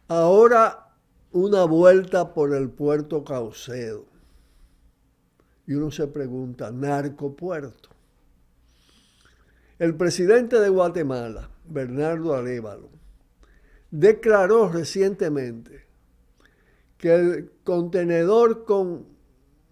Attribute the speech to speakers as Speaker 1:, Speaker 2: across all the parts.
Speaker 1: Ahora una vuelta por el puerto Caucedo. Y uno se pregunta, ¿narcopuerto? El presidente de Guatemala, Bernardo Arévalo, declaró recientemente que el contenedor con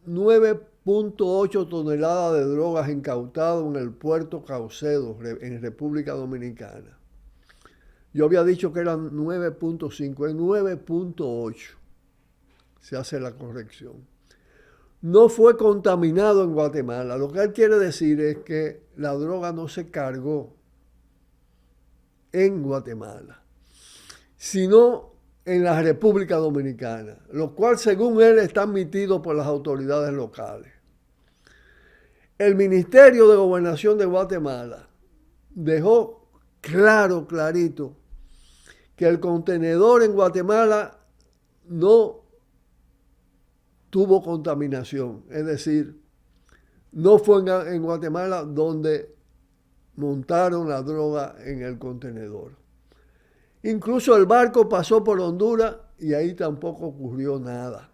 Speaker 1: 9.8 toneladas de drogas incautado en el puerto Caucedo, en República Dominicana. Yo había dicho que eran 9.5, es 9.8. Se hace la corrección. No fue contaminado en Guatemala. Lo que él quiere decir es que la droga no se cargó en Guatemala, sino en la República Dominicana, lo cual según él está admitido por las autoridades locales. El Ministerio de Gobernación de Guatemala dejó clarito, que el contenedor en Guatemala no tuvo contaminación, es decir, no fue en Guatemala donde montaron la droga en el contenedor. Incluso el barco pasó por Honduras y ahí tampoco ocurrió nada.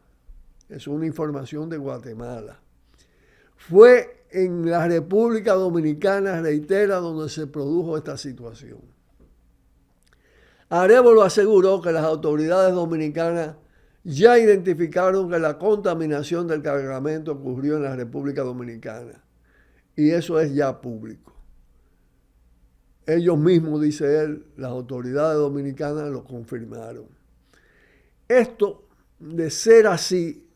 Speaker 1: Es una información de Guatemala. Fue en la República Dominicana, reitera, donde se produjo esta situación. Arévalo aseguró que las autoridades dominicanas ya identificaron que la contaminación del cargamento ocurrió en la República Dominicana. Y eso es ya público. Ellos mismos, dice él, las autoridades dominicanas lo confirmaron. Esto, de ser así,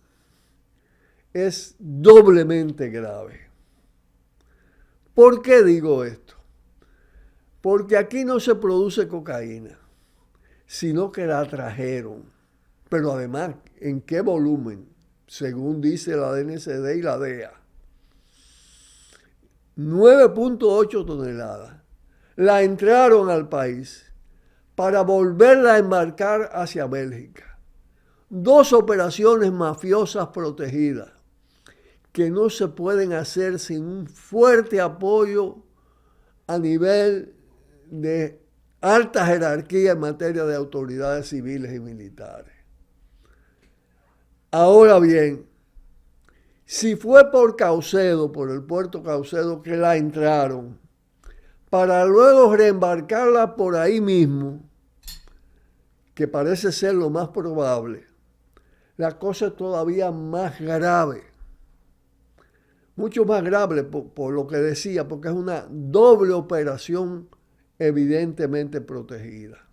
Speaker 1: es doblemente grave. ¿Por qué digo esto? Porque aquí no se produce cocaína, sino que la trajeron. Pero además, ¿en qué volumen? Según dice la DNCD y la DEA. 9.8 toneladas. La entraron al país para volverla a embarcar hacia Bélgica. 2 operaciones mafiosas protegidas que no se pueden hacer sin un fuerte apoyo a nivel de alta jerarquía en materia de autoridades civiles y militares. Ahora bien, si fue por Caucedo, por el puerto Caucedo, que la entraron, para luego reembarcarla por ahí mismo, que parece ser lo más probable, la cosa es todavía más grave. Mucho más grave por lo que decía, porque es una doble operación evidentemente protegida.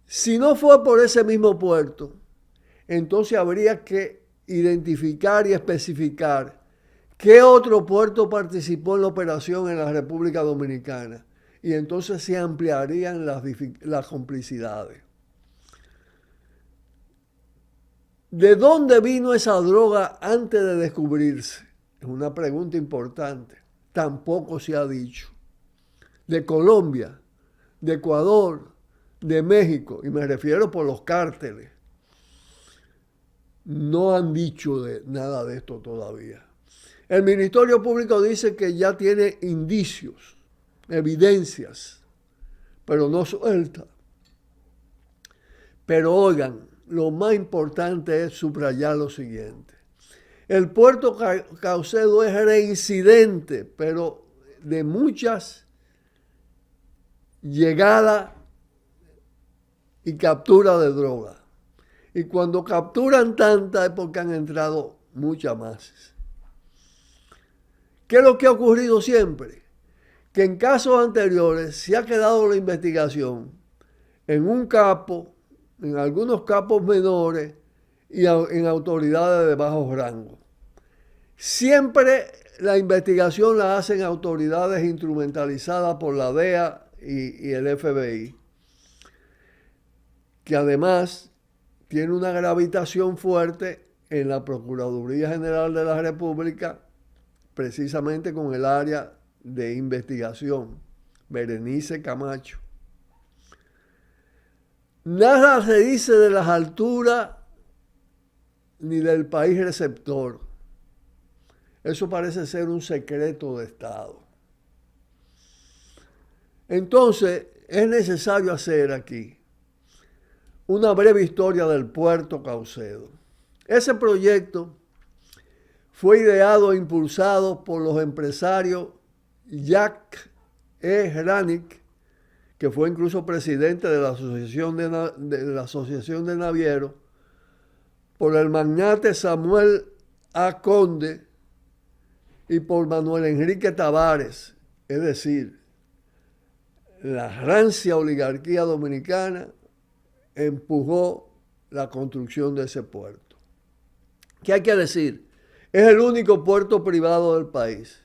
Speaker 1: Si no fue por ese mismo puerto, entonces habría que identificar y especificar qué otro puerto participó en la operación en la República Dominicana. Y entonces se ampliarían las complicidades. ¿De dónde vino esa droga antes de descubrirse? Es una pregunta importante. Tampoco se ha dicho. De Colombia, de Ecuador, de México, y me refiero por los cárteles. No han dicho nada de esto todavía. El Ministerio Público dice que ya tiene indicios, evidencias, pero no suelta. Pero oigan, lo más importante es subrayar lo siguiente. El puerto Caucedo es reincidente, pero de muchas llegadas y captura de droga. Y cuando capturan tantas es porque han entrado muchas más. ¿Qué es lo que ha ocurrido siempre? Que en casos anteriores se ha quedado la investigación en un capo, en algunos capos menores y en autoridades de bajo rango. Siempre la investigación la hacen autoridades instrumentalizadas por la DEA y el FBI, que además tiene una gravitación fuerte en la Procuraduría General de la República, precisamente con el área de investigación, Berenice Camacho. Nada se dice de las alturas ni del país receptor. Eso parece ser un secreto de Estado. Entonces, es necesario hacer aquí una breve historia del Puerto Caucedo. Ese proyecto fue ideado e impulsado por los empresarios Jack E. Hranick, que fue incluso presidente de la Asociación de Navieros, por el magnate Samuel A. Conde y por Manuel Enrique Tavares, es decir, la rancia oligarquía dominicana empujó la construcción de ese puerto. ¿Qué hay que decir? Es el único puerto privado del país.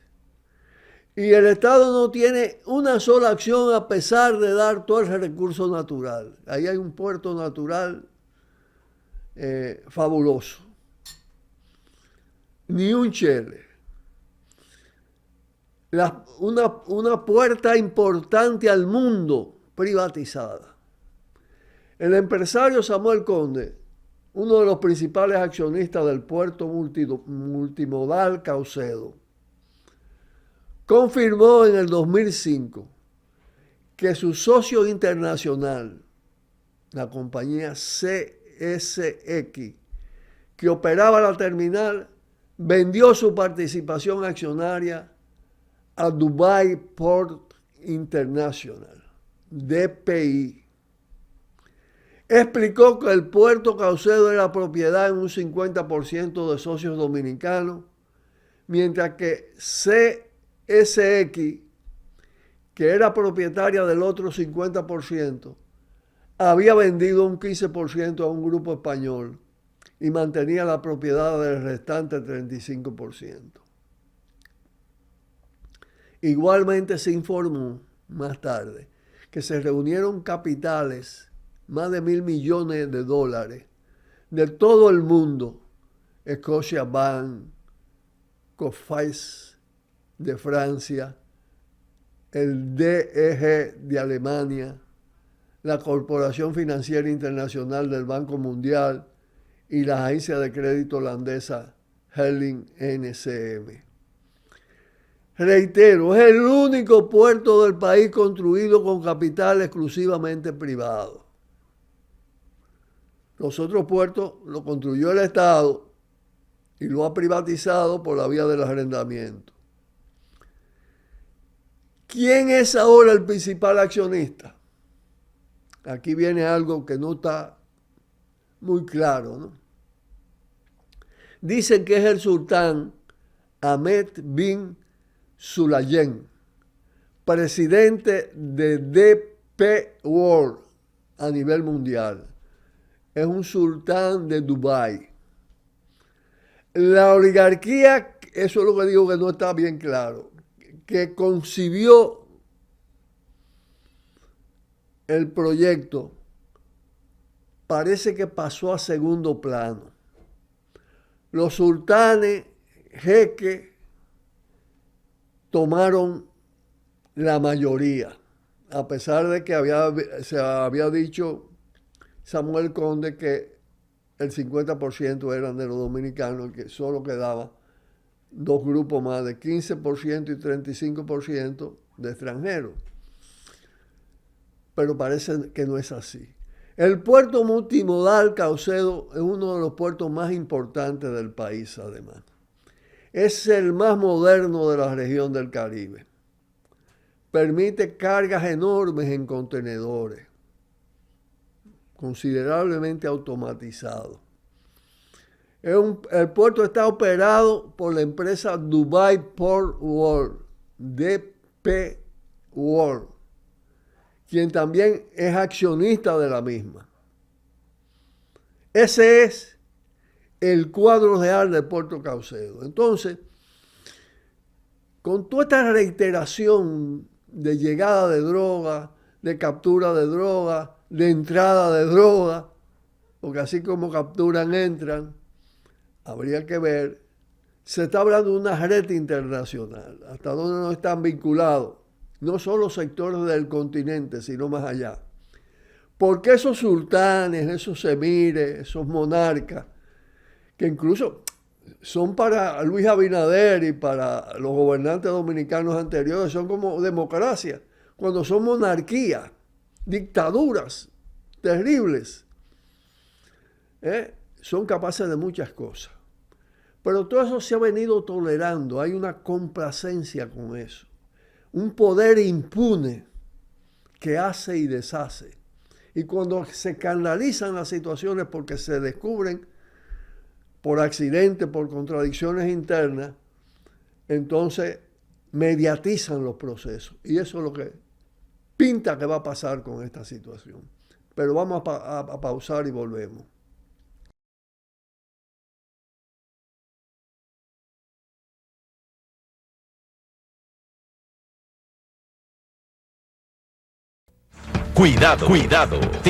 Speaker 1: Y el Estado no tiene una sola acción a pesar de dar todo ese recurso natural. Ahí hay un puerto natural fabuloso. Ni un chele. Una puerta importante al mundo privatizada. El empresario Samuel Conde, uno de los principales accionistas del puerto multimodal Caucedo, confirmó en el 2005 que su socio internacional, la compañía CSX, que operaba la terminal, vendió su participación accionaria a Dubai Port International, DPI. Explicó que el puerto Caucedo era propiedad en un 50% de socios dominicanos, mientras que CSX, que era propietaria del otro 50%, había vendido un 15% a un grupo español y mantenía la propiedad del restante 35%. Igualmente se informó más tarde que se reunieron capitales, más de $1.000 millones, de todo el mundo, Scotiabank, Coface de Francia, el DEG de Alemania, la Corporación Financiera Internacional del Banco Mundial y la agencia de crédito holandesa Helling NCM. Reitero, es el único puerto del país construido con capital exclusivamente privado. Los otros puertos los construyó el Estado y lo ha privatizado por la vía del arrendamiento. ¿Quién es ahora el principal accionista? Aquí viene algo que no está muy claro, ¿no? Dicen que es el sultán Ahmed bin Sulayem, presidente de DP World a nivel mundial. Es un sultán de Dubái. La oligarquía, eso es lo que digo que no está bien claro, que concibió el proyecto, parece que pasó a segundo plano. Los sultanes, jeques, tomaron la mayoría, a pesar de que se había dicho Samuel Conde que el 50% eran de los dominicanos, que solo quedaba dos grupos más de 15% y 35% de extranjeros. Pero parece que no es así. El puerto multimodal Caucedo es uno de los puertos más importantes del país, además. Es el más moderno de la región del Caribe. Permite cargas enormes en contenedores, considerablemente automatizado. El puerto está operado por la empresa Dubai Port World, DP World, quien también es accionista de la misma. Ese es el cuadro real del puerto Caucedo. Entonces, con toda esta reiteración de llegada de droga, de captura de droga, de entrada de droga, porque así como capturan, entran, habría que ver, se está hablando de una red internacional, hasta donde no están vinculados, no solo sectores del continente, sino más allá. Porque esos sultanes, esos emires, esos monarcas, que incluso son para Luis Abinader y para los gobernantes dominicanos anteriores, son como democracia, cuando son monarquías. dictaduras terribles, son capaces de muchas cosas. Pero todo eso se ha venido tolerando, hay una complacencia con eso. Un poder impune que hace y deshace. Y cuando se canalizan las situaciones porque se descubren por accidente, por contradicciones internas, entonces mediatizan los procesos. Y eso es lo que pinta que va a pasar con esta situación. Pero vamos a pausar y volvemos.
Speaker 2: Cuidado, cuidado.